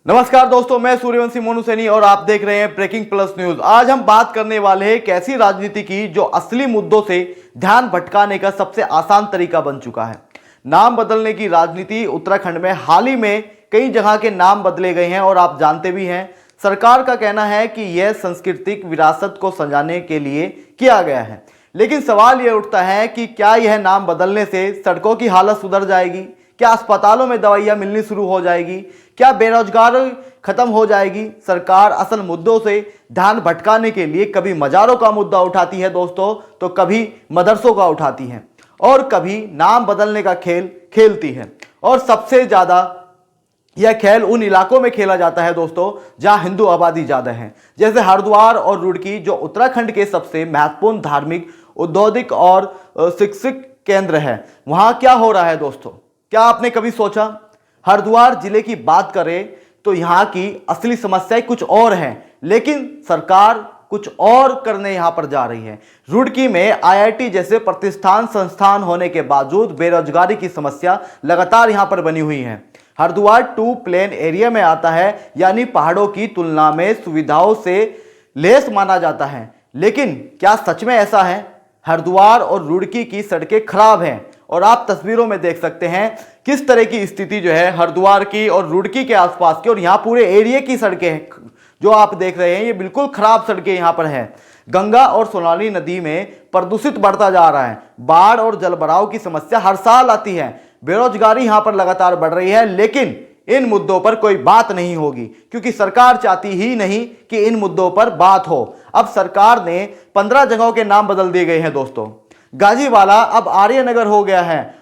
नमस्कार दोस्तों, मैं सूर्यवंशी मोनू सैनी और आप देख रहे हैं ब्रेकिंग प्लस न्यूज। आज हम बात करने वाले हैं एक ऐसी राजनीति की जो असली मुद्दों से ध्यान भटकाने का सबसे आसान तरीका बन चुका है। नाम बदलने की राजनीति। उत्तराखंड में हाल ही में कई जगह के नाम बदले गए हैं और आप जानते भी हैं। सरकार का कहना है कि यह सांस्कृतिक विरासत को संजाने के लिए किया गया है, लेकिन सवाल यह उठता है कि क्या यह नाम बदलने से सड़कों की हालत सुधर जाएगी? क्या अस्पतालों में दवाइयां मिलनी शुरू हो जाएगी? क्या बेरोजगारी खत्म हो जाएगी? सरकार असल मुद्दों से ध्यान भटकाने के लिए कभी मजारों का मुद्दा उठाती है दोस्तों, तो कभी मदरसों का उठाती है और कभी नाम बदलने का खेल खेलती है। और सबसे ज्यादा यह खेल उन इलाकों में खेला जाता है दोस्तों जहां हिंदू आबादी ज्यादा है, जैसे हरिद्वार और रुड़की, जो उत्तराखंड के सबसे महत्वपूर्ण धार्मिक, औद्योगिक और शैक्षिक केंद्र है। वहां क्या हो रहा है दोस्तों? क्या आपने कभी सोचा? हरिद्वार जिले की बात करें तो यहाँ की असली समस्याएं कुछ और हैं, लेकिन सरकार कुछ और करने यहाँ पर जा रही है। रुड़की में आईआईटी जैसे प्रतिष्ठान संस्थान होने के बावजूद बेरोजगारी की समस्या लगातार यहाँ पर बनी हुई है। हरिद्वार 2 प्लेन एरिया में आता है, यानी पहाड़ों की तुलना में सुविधाओं से लेस माना जाता है। लेकिन क्या सच में ऐसा है? हरिद्वार और रुड़की की सड़कें खराब हैं और आप तस्वीरों में देख सकते हैं किस तरह की स्थिति जो है हरिद्वार की और रुड़की के आसपास की, और यहाँ पूरे एरिया की सड़कें जो आप देख रहे हैं ये बिल्कुल खराब सड़कें यहाँ पर है। गंगा और सोनाली नदी में प्रदूषित बढ़ता जा रहा है। बाढ़ और जलभराव की समस्या हर साल आती है। बेरोजगारी यहाँ पर लगातार बढ़ रही है, लेकिन इन मुद्दों पर कोई बात नहीं होगी क्योंकि सरकार चाहती ही नहीं कि इन मुद्दों पर बात हो। अब सरकार ने 15 जगहों के नाम बदल दिए गए हैं दोस्तों। गाजीवाला अब आर्यनगर हो गया है,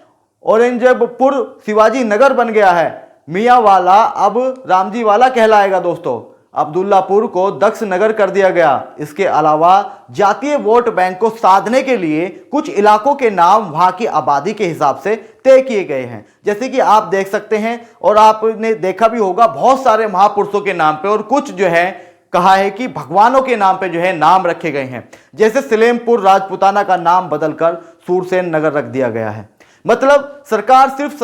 औरंगजेबपुर शिवाजी नगर बन गया है, मियांवाला अब रामजीवाला कहलाएगा दोस्तों, अब्दुल्लापुर को दक्ष नगर कर दिया गया। इसके अलावा जातीय वोट बैंक को साधने के लिए कुछ इलाकों के नाम वहां की आबादी के हिसाब से तय किए गए हैं, जैसे कि आप देख सकते हैं और आपने देखा भी होगा बहुत सारे महापुरुषों के नाम पे, और कुछ जो है कहा है कि भगवानों के नाम पे जो है नाम रखे गए हैं। जैसे सलेमपुर राजपुताना का नाम बदलकर सूरसेन नगर रख दिया गया है। मतलब सरकार सिर्फ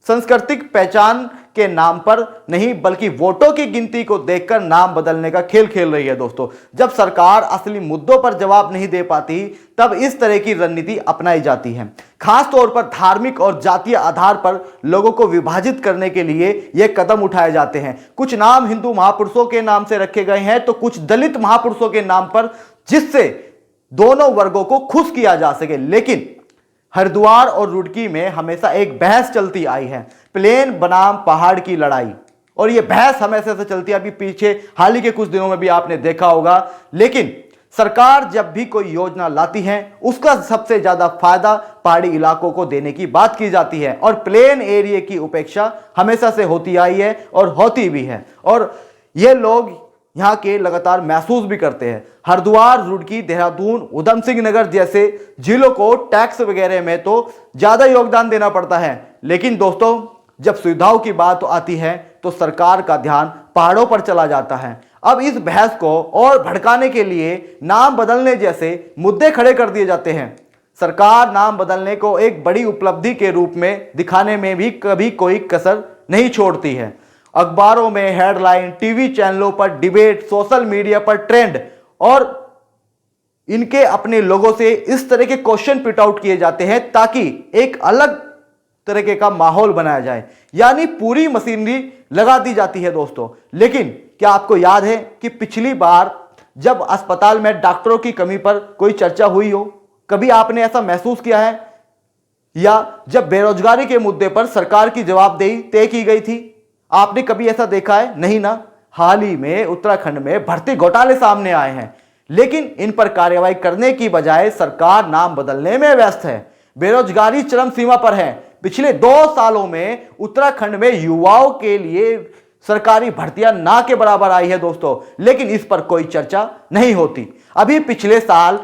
सांस्कृतिक पहचान के नाम पर नहीं बल्कि वोटों की गिनती को देखकर नाम बदलने का खेल खेल रही है दोस्तों। जब सरकार असली मुद्दों पर जवाब नहीं दे पाती तब इस तरह की रणनीति अपनाई जाती है। खास तौर पर धार्मिक और जातीय आधार पर लोगों को विभाजित करने के लिए यह कदम उठाए जाते हैं। कुछ नाम हिंदू महापुरुषों के नाम से रखे गए हैं तो कुछ दलित महापुरुषों के नाम पर, जिससे दोनों वर्गों को खुश किया जा सके। लेकिन हरिद्वार और रुड़की में हमेशा एक बहस चलती आई है, प्लेन बनाम पहाड़ की लड़ाई, और यह बहस हमेशा से चलती है। अभी पीछे हाल ही के कुछ दिनों में भी आपने देखा होगा। लेकिन सरकार जब भी कोई योजना लाती है उसका सबसे ज्यादा फायदा पहाड़ी इलाकों को देने की बात की जाती है, और प्लेन एरिया की उपेक्षा हमेशा से होती आई है और होती भी है, और यह लोग यहाँ के लगातार महसूस भी करते हैं। हरिद्वार, रुड़की, देहरादून, उधम सिंह नगर जैसे जिलों को टैक्स वगैरह में तो ज्यादा योगदान देना पड़ता है, लेकिन दोस्तों जब सुविधाओं की बात आती है तो सरकार का ध्यान पहाड़ों पर चला जाता है। अब इस बहस को और भड़काने के लिए नाम बदलने जैसे मुद्दे खड़े कर दिए जाते हैं। सरकार नाम बदलने को एक बड़ी उपलब्धि के रूप में दिखाने में भी कभी कोई कसर नहीं छोड़ती है। अखबारों में हेडलाइन, टीवी चैनलों पर डिबेट, सोशल मीडिया पर ट्रेंड, और इनके अपने लोगों से इस तरह के क्वेश्चन पिट आउट किए जाते हैं ताकि एक अलग तरीके का माहौल बनाया जाए, यानी पूरी मशीनरी लगा दी जाती है दोस्तों। लेकिन क्या आपको याद है कि पिछली बार जब अस्पताल में डॉक्टरों की कमी पर कोई चर्चा हुई हो, कभी आपने ऐसा महसूस किया है? या जब बेरोजगारी के मुद्दे पर सरकार की जवाबदेही तय की गई थी, आपने कभी ऐसा देखा है? नहीं ना। हाल ही में उत्तराखंड में भर्ती घोटाले सामने आए हैं, लेकिन इन पर कार्रवाई करने की बजाय सरकार नाम बदलने में व्यस्त है। बेरोजगारी चरम सीमा पर है। पिछले 2 सालों में उत्तराखंड में युवाओं के लिए सरकारी भर्तियां ना के बराबर आई है दोस्तों, लेकिन इस पर कोई चर्चा नहीं होती। अभी पिछले साल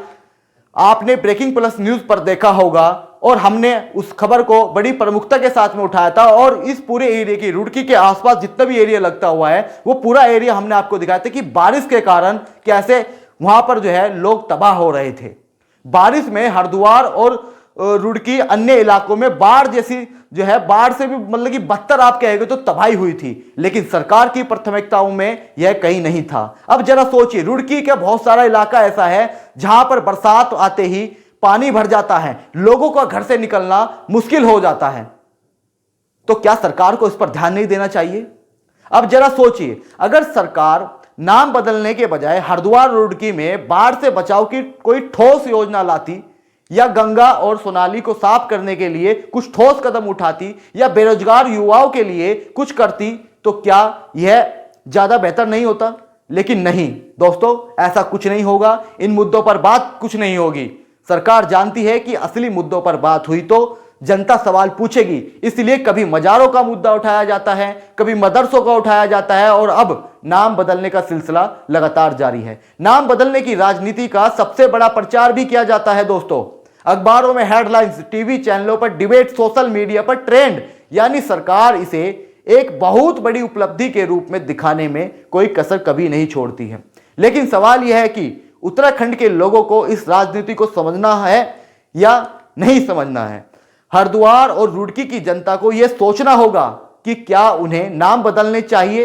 आपने ब्रेकिंग प्लस न्यूज पर देखा होगा और हमने उस खबर को बड़ी प्रमुखता के साथ में उठाया था, और इस पूरे एरिया की, रुड़की के आसपास जितना भी एरिया लगता हुआ है वो पूरा एरिया हमने आपको दिखाया था कि बारिश के कारण कैसे वहां पर जो है लोग तबाह हो रहे थे। बारिश में हरिद्वार और रुड़की अन्य इलाकों में बाढ़ जैसी जो है, बाढ़ से भी मतलब कि बदतर आप कहेंगे तो तबाही हुई थी, लेकिन सरकार की प्राथमिकताओं में यह कहीं नहीं था। अब जरा सोचिए, रुड़की का बहुत सारा इलाका ऐसा है जहां पर बरसात आते ही पानी भर जाता है, लोगों का घर से निकलना मुश्किल हो जाता है। तो क्या सरकार को इस पर ध्यान नहीं देना चाहिए? अब जरा सोचिए, अगर सरकार नाम बदलने के बजाय हरिद्वार रुड़की में बाढ़ से बचाव की कोई ठोस योजना लाती, या गंगा और सोनाली को साफ करने के लिए कुछ ठोस कदम उठाती, या बेरोजगार युवाओं के लिए कुछ करती, तो क्या यह ज्यादा बेहतर नहीं होता? लेकिन नहीं दोस्तों, ऐसा कुछ नहीं होगा। इन मुद्दों पर बात कुछ नहीं होगी। सरकार जानती है कि असली मुद्दों पर बात हुई तो जनता सवाल पूछेगी, इसलिए कभी मजारों का मुद्दा उठाया जाता है, कभी मदरसों का उठाया जाता है, और अब नाम बदलने का सिलसिला लगातार जारी है। नाम बदलने की राजनीति का सबसे बड़ा प्रचार भी किया जाता है दोस्तों। अखबारों में हेडलाइंस, टीवी चैनलों पर डिबेट, सोशल मीडिया पर ट्रेंड, यानी सरकार इसे एक बहुत बड़ी उपलब्धि के रूप में दिखाने में कोई कसर कभी नहीं छोड़ती है। लेकिन सवाल यह है कि उत्तराखंड के लोगों को इस राजनीति को समझना है या नहीं समझना है। हरिद्वार और रुड़की की जनता को यह सोचना होगा कि क्या उन्हें नाम बदलने चाहिए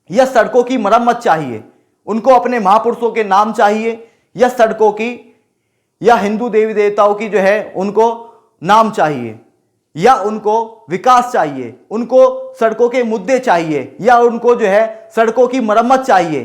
या सड़कों की मरम्मत चाहिए। उनको अपने महापुरुषों के नाम चाहिए या सड़कों की या हिंदू देवी देवताओं की जो है उनको नाम चाहिए, या उनको विकास चाहिए, उनको सड़कों के मुद्दे चाहिए, या उनको जो है सड़कों की मरम्मत चाहिए।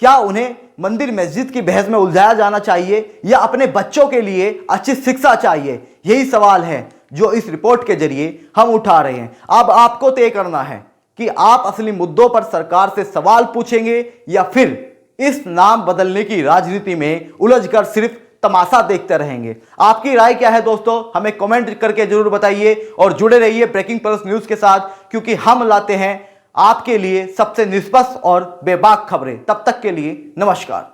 क्या उन्हें मंदिर मस्जिद की बहस में उलझाया जाना चाहिए या अपने बच्चों के लिए अच्छी शिक्षा चाहिए? यही सवाल है जो इस रिपोर्ट के जरिए हम उठा रहे हैं। अब आपको तय करना है कि आप असली मुद्दों पर सरकार से सवाल पूछेंगे या फिर इस नाम बदलने की राजनीति में उलझकर सिर्फ तमाशा देखते रहेंगे। आपकी राय क्या है दोस्तों? हमें कमेंट करके जरूर बताइए और जुड़े रहिए ब्रेकिंग प्लस न्यूज के साथ, क्योंकि हम लाते हैं आपके लिए सबसे निष्पक्ष और बेबाक खबरें। तब तक के लिए नमस्कार।